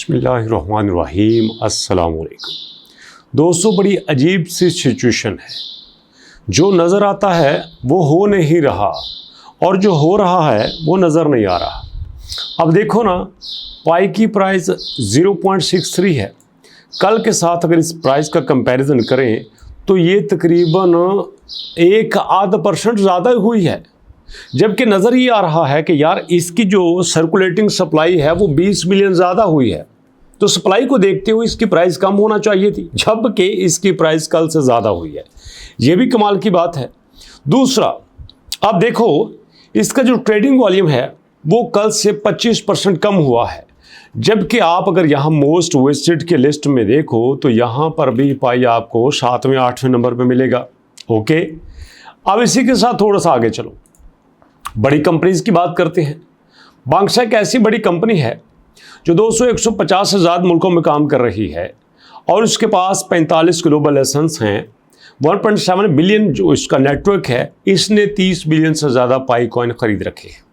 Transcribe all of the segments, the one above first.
बिस्मिल्लाहिर्रहमानिर्रहीम अस्सलाम वालेकुम। दोस्तों, बड़ी अजीब सी सिचुएशन है। जो नज़र आता है वो हो नहीं रहा और जो हो रहा है वो नज़र नहीं आ रहा। अब देखो ना, पाई की प्राइस 0.63 है। कल के साथ अगर इस प्राइस का कंपैरिजन करें तो ये तकरीबन 1.5% ज़्यादा हुई है, जबकि नज़र ये आ रहा है कि यार इसकी जो सर्कुलेटिंग सप्लाई है वो 20 मिलियन ज़्यादा हुई है। तो सप्लाई को देखते हुए इसकी प्राइस कम होना चाहिए थी, जबकि इसकी प्राइस कल से ज़्यादा हुई है। ये भी कमाल की बात है। दूसरा, अब देखो इसका जो ट्रेडिंग वॉल्यूम है वो कल से 25% कम हुआ है, जबकि आप अगर यहाँ मोस्ट वेस्टेड के लिस्ट में देखो तो यहाँ पर भी पाई आपको 7वें 8वें नंबर पे मिलेगा। ओके, अब इसी के साथ थोड़ा सा आगे चलो, बड़ी कंपनीज की बात करते हैं। बांग्शा एक ऐसी बड़ी कंपनी है जो 200-150 से ज़्यादा मुल्कों में काम कर रही है और उसके पास 45 ग्लोबल लाइसेंस हैं। 1.7 बिलियन जो इसका नेटवर्क है, इसने 30 बिलियन से ज़्यादा पाई कॉइन खरीद रखे हैं।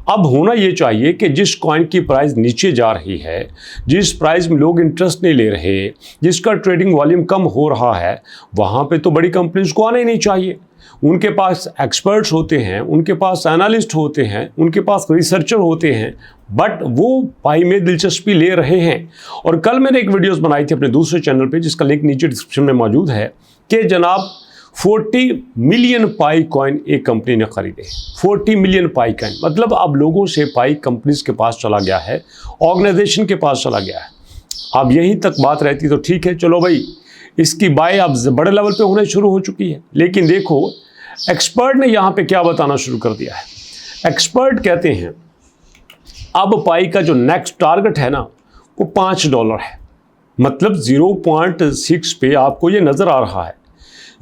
अब होना ये चाहिए कि जिस कॉइन की प्राइस नीचे जा रही है, जिस प्राइस में लोग इंटरेस्ट नहीं ले रहे, जिसका ट्रेडिंग वॉल्यूम कम हो रहा है, वहाँ पे तो बड़ी कंपनीज को आना ही नहीं चाहिए। उनके पास एक्सपर्ट्स होते हैं, उनके पास एनालिस्ट होते हैं, उनके पास रिसर्चर होते हैं, बट वो पाई में दिलचस्पी ले रहे हैं। और कल मैंने एक वीडियोस बनाई थी अपने दूसरे चैनल पे, जिसका लिंक नीचे डिस्क्रिप्शन में मौजूद है, कि जनाब 40 मिलियन पाई कॉइन एक कंपनी ने खरीदे। 40 मिलियन पाई कॉइन मतलब अब लोगों से पाई कंपनीज के पास चला गया है, ऑर्गेनाइजेशन के पास चला गया है। अब यहीं तक बात रहती तो ठीक है, चलो भाई इसकी बाय अब बड़े लेवल पे होने शुरू हो चुकी है। लेकिन देखो एक्सपर्ट ने यहाँ पे क्या बताना शुरू कर दिया है। एक्सपर्ट कहते हैं अब पाई का जो नेक्स्ट टारगेट है ना वो $5 है। मतलब 0.6 पे आपको ये नज़र आ रहा है,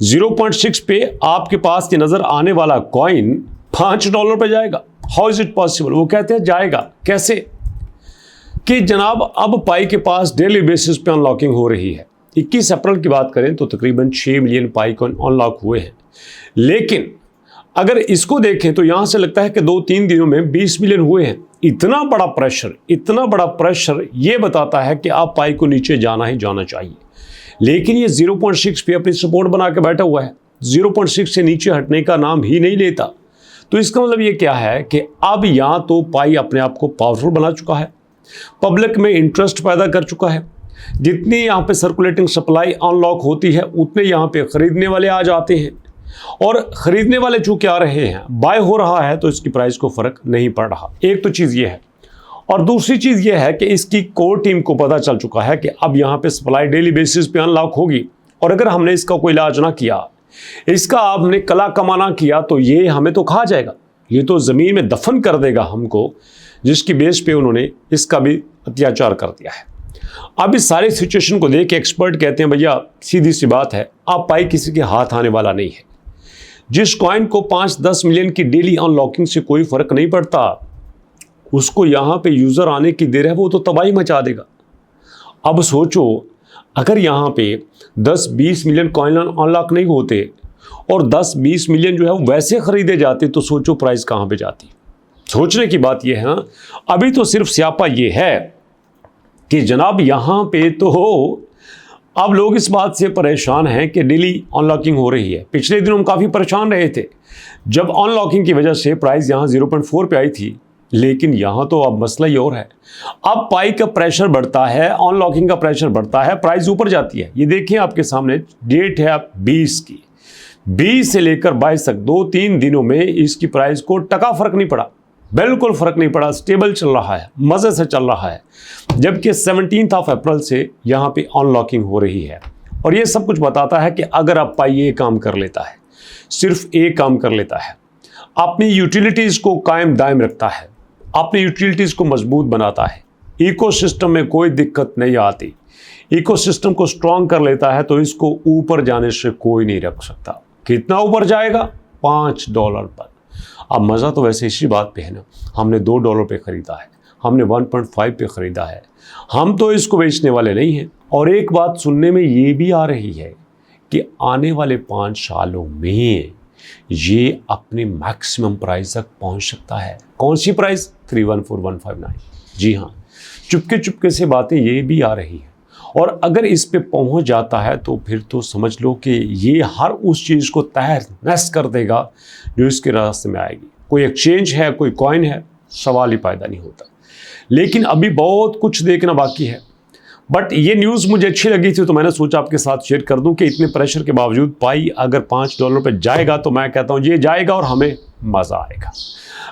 0.6 पे आपके पास ये नज़र आने वाला कॉइन $5 पे जाएगा। How is it possible? वो कहते हैं जाएगा कैसे, कि जनाब अब पाई के पास डेली बेसिस पे अनलॉकिंग हो रही है। 21 अप्रैल की बात करें तो तकरीबन 6 मिलियन पाई कॉइन अनलॉक हुए हैं। लेकिन अगर इसको देखें तो यहाँ से लगता है कि 2-3 दिनों में 20 मिलियन हुए हैं। इतना बड़ा प्रेशर ये बताता है कि आप पाई को नीचे जाना ही जाना चाहिए। लेकिन ये 0.6 पे अपनी सपोर्ट बना के बैठा हुआ है, 0.6 से नीचे हटने का नाम ही नहीं लेता। तो इसका मतलब ये क्या है कि अब यहाँ तो पाई अपने आप को पावरफुल बना चुका है, पब्लिक में इंटरेस्ट पैदा कर चुका है। जितनी यहाँ पे सर्कुलेटिंग सप्लाई अनलॉक होती है उतने यहाँ पे ख़रीदने वाले आ जाते हैं, और ख़रीदने वाले चूँकि आ रहे हैं, बाय हो रहा है, तो इसकी प्राइस को फ़र्क नहीं पड़ रहा। एक तो चीज़ ये है, और दूसरी चीज़ ये है कि इसकी कोर टीम को पता चल चुका है कि अब यहाँ पे सप्लाई डेली बेसिस पे अनलॉक होगी, और अगर हमने इसका कोई इलाज ना किया, इसका आपने कला कमाना किया, तो ये हमें तो खा जाएगा, ये तो ज़मीन में दफन कर देगा हमको, जिसकी बेस पे उन्होंने इसका भी अत्याचार कर दिया है। अब इस सारी सिचुएशन को देख के एक्सपर्ट कहते हैं भैया सीधी सी बात है, आप पाई किसी के हाथ आने वाला नहीं है। जिस कॉइन को 5-10 मिलियन की डेली अनलॉकिंग से कोई फ़र्क नहीं पड़ता, उसको यहाँ पे यूज़र आने की देर है, वो तो तबाही मचा देगा। अब सोचो अगर यहाँ पे 10-20 मिलियन कॉइन अनलॉक नहीं होते और 10-20 मिलियन जो है वो वैसे ख़रीदे जाते, तो सोचो प्राइस कहाँ पे जाती। सोचने की बात यह है ना। अभी तो सिर्फ स्यापा ये है कि जनाब यहाँ पे तो अब लोग इस बात से परेशान हैं कि डेली अनलॉकिंग हो रही है। पिछले दिनों हम काफ़ी परेशान रहे थे जब अनलॉकिंग की वजह से प्राइस यहाँ 0.4 पे आई थी, लेकिन यहाँ तो अब मसला ही और है। अब पाई का प्रेशर बढ़ता है, अनलॉकिंग का प्रेशर बढ़ता है, प्राइस ऊपर जाती है। ये देखिए आपके सामने डेट है 20 की, 20 से लेकर 22 तक 2-3 दिनों में इसकी प्राइस को टका फ़र्क नहीं पड़ा, बिल्कुल फ़र्क नहीं पड़ा, स्टेबल चल रहा है, मज़े से चल रहा है। जबकि 17 अप्रैल से यहाँ पे अनलॉकिंग हो रही है। और ये सब कुछ बताता है कि अगर आप पाई ये काम कर लेता है, सिर्फ एक काम कर लेता है, अपनी यूटिलिटीज़ को कायम दायम रखता है, अपनी यूटिलिटीज़ को मजबूत बनाता है, इकोसिस्टम में कोई दिक्कत नहीं आती, इकोसिस्टम को स्ट्रॉन्ग कर लेता है, तो इसको ऊपर जाने से कोई नहीं रख सकता। कितना ऊपर जाएगा? $5 पर। अब मज़ा तो वैसे इसी बात पे है ना, हमने $2 पे ख़रीदा है, हमने 1.5 पे ख़रीदा है, हम तो इसको बेचने वाले नहीं हैं। और एक बात सुनने में ये भी आ रही है कि आने वाले 5 सालों में ये अपने मैक्सिमम प्राइस तक पहुंच सकता है। कौन सी प्राइस? 314159। जी हाँ, चुपके चुपके से बातें ये भी आ रही हैं। और अगर इस पे पहुंच जाता है तो फिर तो समझ लो कि ये हर उस चीज़ को तहस नहस कर देगा जो इसके रास्ते में आएगी। कोई एक्सचेंज है, कोई कॉइन है, सवाल ही पैदा नहीं होता। लेकिन अभी बहुत कुछ देखना बाकी है। बट ये न्यूज़ मुझे अच्छी लगी थी तो मैंने सोचा आपके साथ शेयर कर दूं कि इतने प्रेशर के बावजूद पाई अगर $5 पे जाएगा तो मैं कहता हूं ये जाएगा और हमें मज़ा आएगा।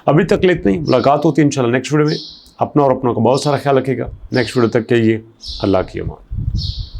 अभी तक ले इतना ही, मुलाकात होती है इंशाल्लाह नेक्स्ट वीडियो में। अपना और अपनों का बहुत सारा ख्याल रखिएगा। नेक्स्ट वीडियो तक के लिए अल्लाह की अमान।